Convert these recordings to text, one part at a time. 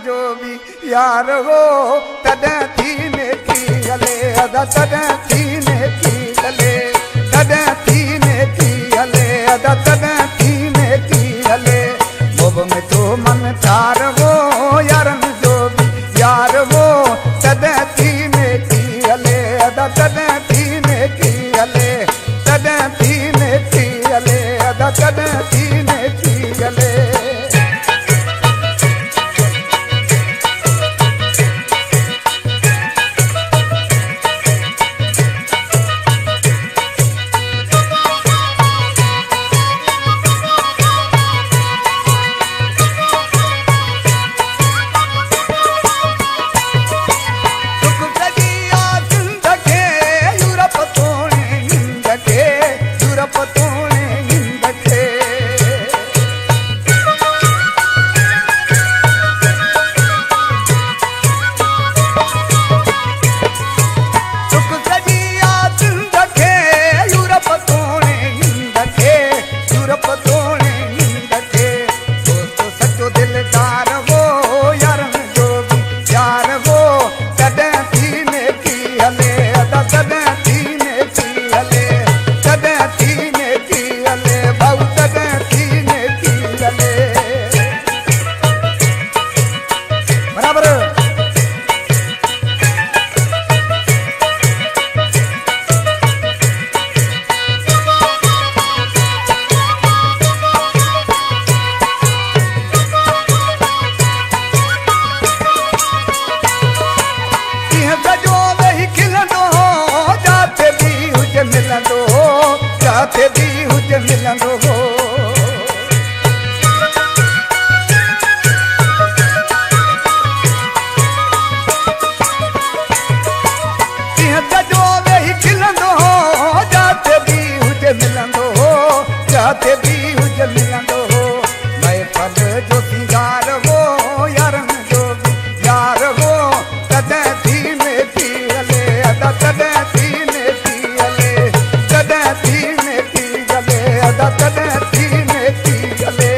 जो भी यार हो तॾहिं थी नेकी हले अदा तॾहिं थी नेकी हले तॾहिं थी नेकी हले अदा तॾहिं थी नेकी हले मोब में तो मन ठार हो यारनि जो बि यार हो तॾहिं थी नेकी हले अदा तॾहिं थी नेकी हले तॾहिं थी नेकी हले अदा तॾहिं थी नेकी हले जाते भी हुज मिलंदो हो जो वेही खिलंदो हो जाते भी हुज मिलंदो हो जाते भी हुज मिलंदो हो मैं पल जो सिंगार हो यारनि जो यार हो तॾहिं थी नेकी हले अदा तॾहिं थी नेकी हले तॾहिं थी नेकी हले अदा तॾहिं थी नेकी हले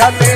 हले